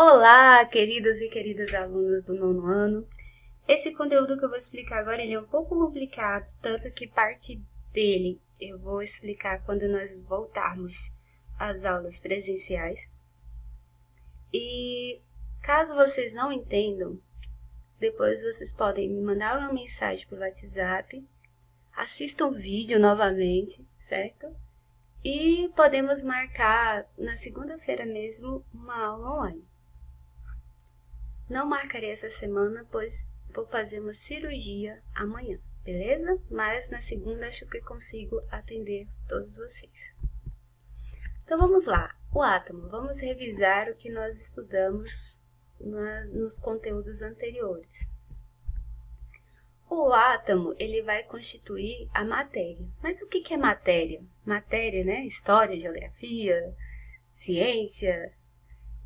Olá, queridos e queridas alunos do nono ano. Esse conteúdo que eu vou explicar agora ele é um pouco complicado, tanto que parte dele eu vou explicar quando nós voltarmos às aulas presenciais. E caso vocês não entendam, depois vocês podem me mandar uma mensagem por WhatsApp, assistam o vídeo novamente, certo? E podemos marcar na segunda-feira mesmo uma aula online. Não marcarei essa semana, pois vou fazer uma cirurgia amanhã, beleza? Mas na segunda acho que consigo atender todos vocês. Então vamos lá, o átomo. Vamos revisar o que nós estudamos nos conteúdos anteriores. O átomo, ele vai constituir a matéria. Mas o que é matéria? Matéria, né? História, geografia, ciência.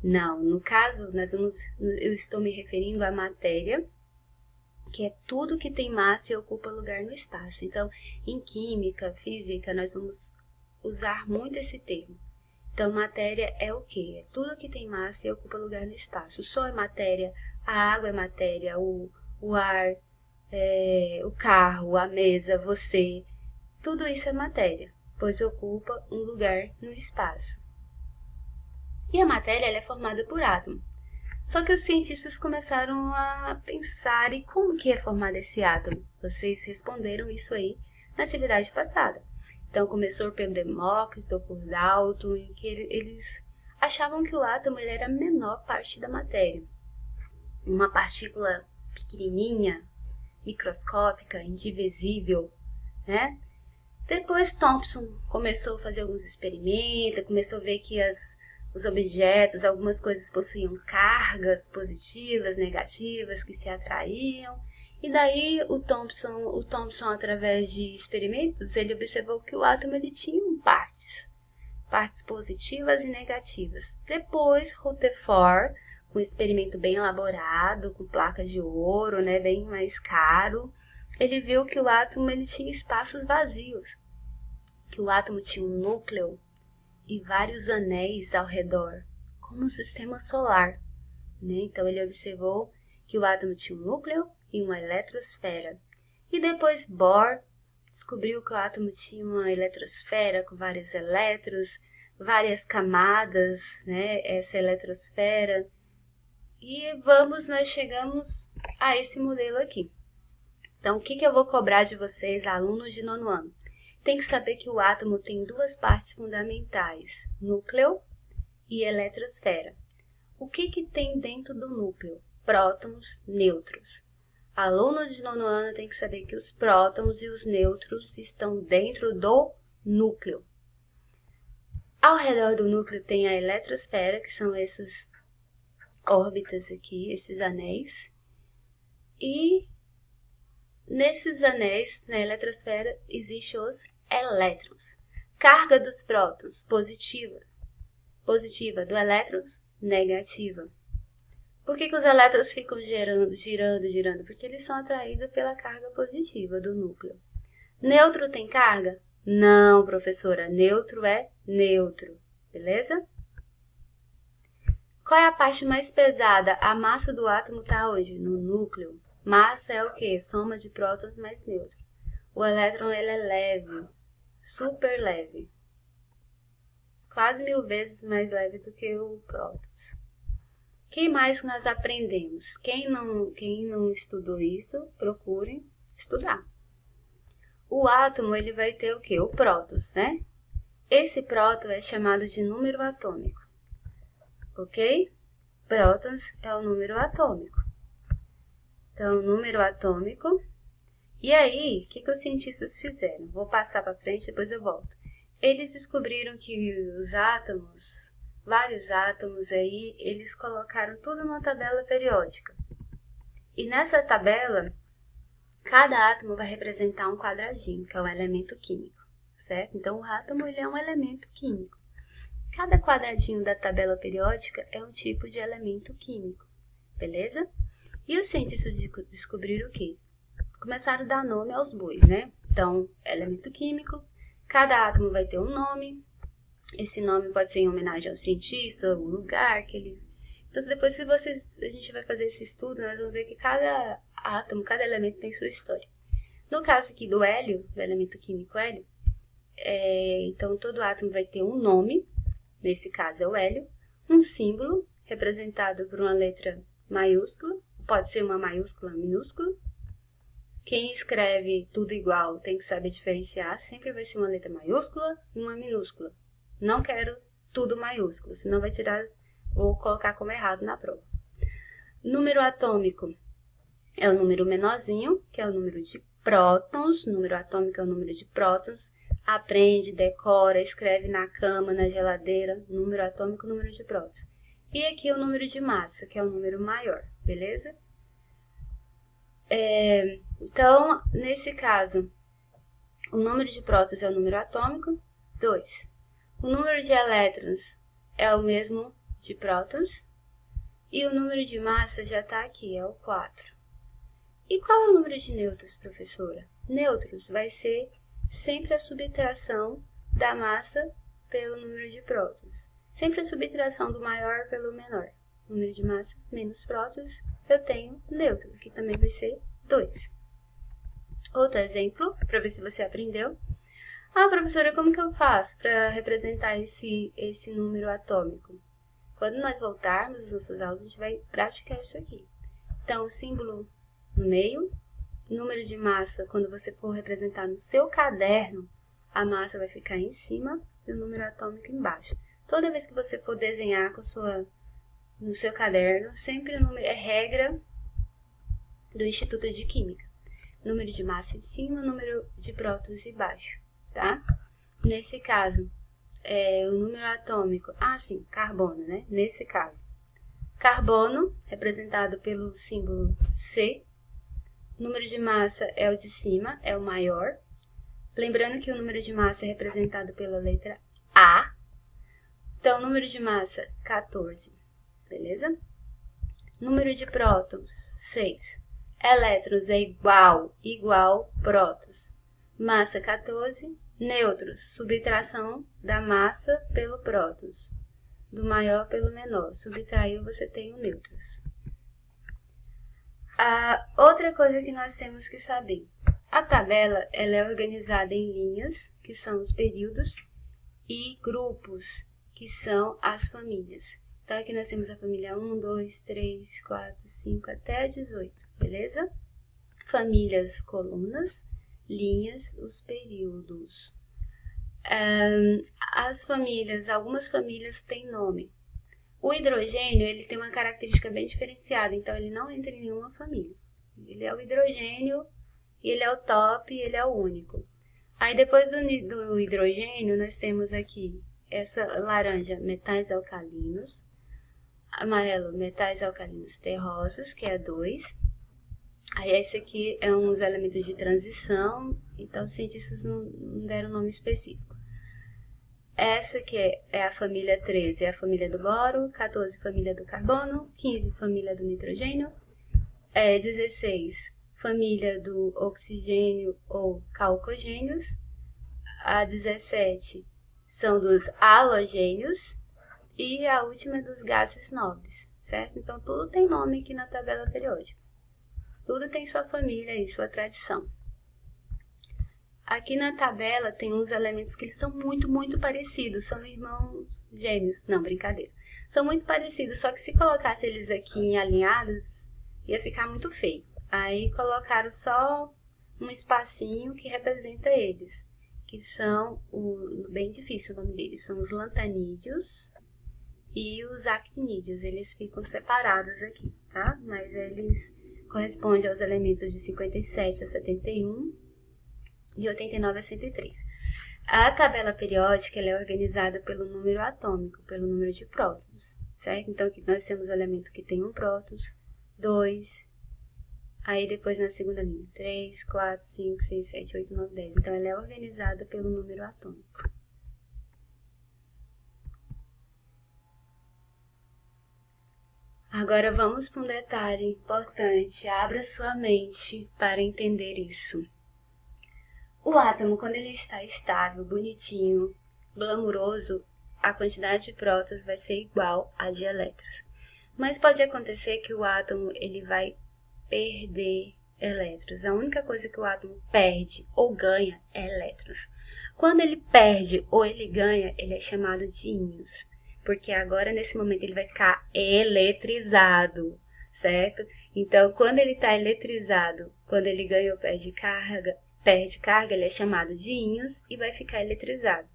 Não, no caso, eu estou me referindo à matéria, que é tudo que tem massa e ocupa lugar no espaço. Então, em química, física, nós vamos usar muito esse termo. Então, matéria é o quê? É tudo que tem massa e ocupa lugar no espaço. O sol é matéria, a água é matéria, o ar, o carro, a mesa, você. Tudo isso é matéria, pois ocupa um lugar no espaço. E a matéria ela é formada por átomos. Só que os cientistas começaram a pensar em como que é formado esse átomo. Vocês responderam isso aí na atividade passada. Então começou pelo Demócrito, por Dalton, em que eles achavam que o átomo ele era a menor parte da matéria. Uma partícula pequenininha, microscópica, indivisível, né? Depois Thomson começou a fazer alguns experimentos, começou a ver que os objetos, algumas coisas possuíam cargas positivas, negativas, que se atraíam. E daí o Thomson, através de experimentos, ele observou que o átomo ele tinha partes positivas e negativas. Depois Rutherford, com um experimento bem elaborado, com placas de ouro, né, bem mais caro, ele viu que o átomo ele tinha espaços vazios, que o átomo tinha um núcleo e vários anéis ao redor, como um sistema solar, né? Então ele observou que o átomo tinha um núcleo e uma eletrosfera. E depois Bohr descobriu que o átomo tinha uma eletrosfera com vários elétrons, várias camadas, né? Essa eletrosfera. E nós chegamos a esse modelo aqui. Então o que eu vou cobrar de vocês, alunos de nono ano? Tem que saber que o átomo tem duas partes fundamentais, núcleo e eletrosfera. O que tem dentro do núcleo? Prótons, nêutrons. Aluno de nono ano tem que saber que os prótons e os nêutrons estão dentro do núcleo. Ao redor do núcleo tem a eletrosfera, que são essas órbitas aqui, esses anéis. E nesses anéis, na eletrosfera, existem os elétrons. Carga dos prótons, positiva. Positiva. Do elétrons, negativa. Por que os elétrons ficam girando? Porque eles são atraídos pela carga positiva do núcleo. Nêutron tem carga? Não, professora. Neutro é neutro. Beleza? Qual é a parte mais pesada? A massa do átomo está onde? No núcleo. Massa é o quê? Soma de prótons mais nêutrons. O elétron ele é leve, super leve. Quase 1000 vezes mais leve do que o próton. O que mais nós aprendemos? Quem não estudou isso, procure estudar. O átomo ele vai ter o quê? O prótons, né? Esse próton é chamado de número atômico. Ok? Prótons é o número atômico. Então, número atômico. E aí, o que os cientistas fizeram? Vou passar para frente, depois eu volto. Eles descobriram que os átomos, vários átomos aí, eles colocaram tudo numa tabela periódica. E nessa tabela, cada átomo vai representar um quadradinho, que é um elemento químico, certo? Então, o átomo ele é um elemento químico. Cada quadradinho da tabela periódica é um tipo de elemento químico, beleza? E os cientistas descobriram o quê? Começaram a dar nome aos bois, né? Então, elemento químico, cada átomo vai ter um nome. Esse nome pode ser em homenagem ao cientista, o lugar que Então, depois que a gente vai fazer esse estudo, nós vamos ver que cada átomo, cada elemento tem sua história. No caso aqui do hélio, do elemento químico hélio, então todo átomo vai ter um nome, nesse caso é o hélio, um símbolo, representado por uma letra maiúscula, pode ser uma maiúscula, minúscula. Quem escreve tudo igual tem que saber diferenciar, sempre vai ser uma letra maiúscula e uma minúscula. Não quero tudo maiúsculo, senão vai tirar, vou colocar como errado na prova. Número atômico é o número menorzinho, que é o número de prótons. Número atômico é o número de prótons. Aprende, decora, escreve na cama, na geladeira. Número atômico, número de prótons. E aqui o número de massa, que é o número maior, beleza? Então, nesse caso, o número de prótons é o número atômico, 2. O número de elétrons é o mesmo de prótons. E o número de massa já está aqui, é o 4. E qual é o número de nêutrons, professora? Nêutrons vai ser sempre a subtração da massa pelo número de prótons. Sempre a subtração do maior pelo menor. Número de massa menos prótons, eu tenho nêutron, que também vai ser 2. Outro exemplo, para ver se você aprendeu. Professora, como que eu faço para representar esse número atômico? Quando nós voltarmos às nossas aulas, a gente vai praticar isso aqui. Então, o símbolo no meio, número de massa, quando você for representar no seu caderno, a massa vai ficar em cima e o número atômico embaixo. Toda vez que você for desenhar no seu caderno, sempre o número é regra do Instituto de Química. Número de massa em cima, número de prótons embaixo, tá? Nesse caso, o número atômico, sim, carbono, né? Nesse caso, carbono, representado pelo símbolo C. Número de massa é o de cima, é o maior. Lembrando que o número de massa é representado pela letra A. Então, número de massa, 14, beleza? Número de prótons, 6. Elétrons é igual, prótons. Massa, 14. Nêutrons, subtração da massa pelo prótons. Do maior pelo menor. Subtraiu, você tem o nêutrons. Outra coisa que nós temos que saber. A tabela ela é organizada em linhas, que são os períodos, e grupos, que são as famílias. Então, aqui nós temos a família 1, 2, 3, 4, 5, até a 18, beleza? Famílias, colunas, linhas, os períodos. Algumas famílias têm nome. O hidrogênio, ele tem uma característica bem diferenciada, então ele não entra em nenhuma família. Ele é o hidrogênio, ele é o top, ele é o único. Aí depois do hidrogênio, nós temos aqui essa laranja, metais alcalinos. Amarelo, metais alcalinos terrosos, que é 2. Aí esse aqui é uns elementos de transição, então os cientistas não deram nome específico. Essa aqui é a família 13, é a família do boro, 14, família do carbono, 15, família do nitrogênio, 16, família do oxigênio ou calcogênios, a 17 são dos halogênios e a última é dos gases nobres, certo? Então tudo tem nome aqui na tabela periódica. Tudo tem sua família e sua tradição. Aqui na tabela tem uns elementos que são muito parecidos. São irmãos gêmeos. Não, brincadeira. São muito parecidos, só que se colocasse eles aqui alinhados, ia ficar muito feio. Aí colocaram só um espacinho que representa eles. Que são, bem difícil o nome deles, são os lantanídeos e os actinídeos. Eles ficam separados aqui, tá? Mas eles correspondem aos elementos de 57 a 71 e 89 a 103. A tabela periódica ela é organizada pelo número atômico, pelo número de prótons, certo? Então aqui nós temos o elemento que tem um prótons, 2, aí depois na segunda linha, 3, 4, 5, 6, 7, 8, 9, 10. Então ela é organizada pelo número atômico. Agora vamos para um detalhe importante. Abra sua mente para entender isso. O átomo, quando ele está estável, bonitinho, glamuroso, a quantidade de prótons vai ser igual à de elétrons. Mas pode acontecer que o átomo ele vai perder elétrons. A única coisa que o átomo perde ou ganha é elétrons. Quando ele perde ou ele ganha, ele é chamado de íons. Porque agora, nesse momento, ele vai ficar eletrizado, certo? Então, quando ele está eletrizado, quando ele ganha ou perde carga, ele é chamado de íons e vai ficar eletrizado.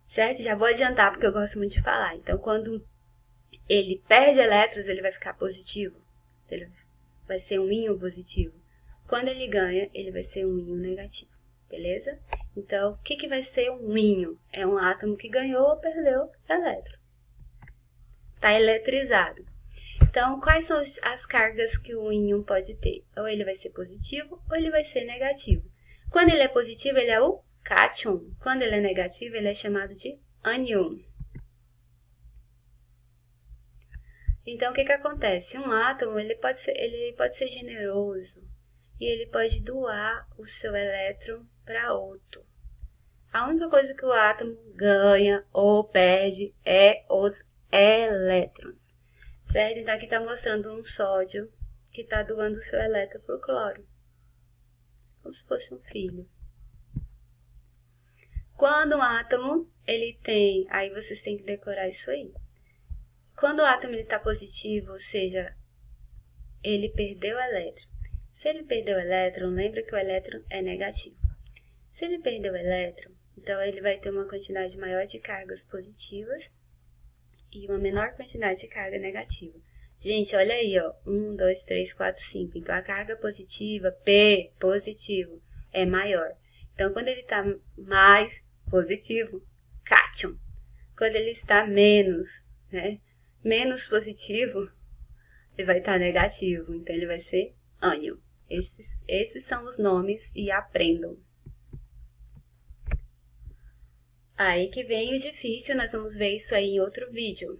Certo? Já vou adiantar porque eu gosto muito de falar. Então, quando ele perde elétrons, ele vai ficar positivo. Ele vai ser um íon positivo. Quando ele ganha, ele vai ser um íon negativo. Beleza? Então, o que vai ser um íon? É um átomo que ganhou ou perdeu elétron. Está eletrizado. Então, quais são as cargas que o íon pode ter? Ou ele vai ser positivo ou ele vai ser negativo. Quando ele é positivo, ele é o cátion. Quando ele é negativo, ele é chamado de ânion. Então, o que acontece? Um átomo ele pode ser generoso e ele pode doar o seu elétron para outro. A única coisa que o átomo ganha ou perde é os elétrons. Certo? Então, aqui está mostrando um sódio que está doando o seu elétron para o cloro. Como se fosse um filho. Quando um átomo, ele tem... Aí vocês têm que decorar isso aí. Quando o átomo está positivo, ou seja, ele perdeu o elétron. Se ele perdeu o elétron, lembra que o elétron é negativo. Se ele perdeu o elétron, então ele vai ter uma quantidade maior de cargas positivas e uma menor quantidade de carga negativa. Gente, olha aí, ó. 1, 2, 3, 4, 5. Então, a carga positiva, P, positivo, é maior. Então, quando ele está mais positivo, cátion. Quando ele está menos, né? Menos positivo, ele vai estar negativo. Então, ele vai ser ânion. Esses são os nomes e aprendam. Aí que vem o difícil, nós vamos ver isso aí em outro vídeo.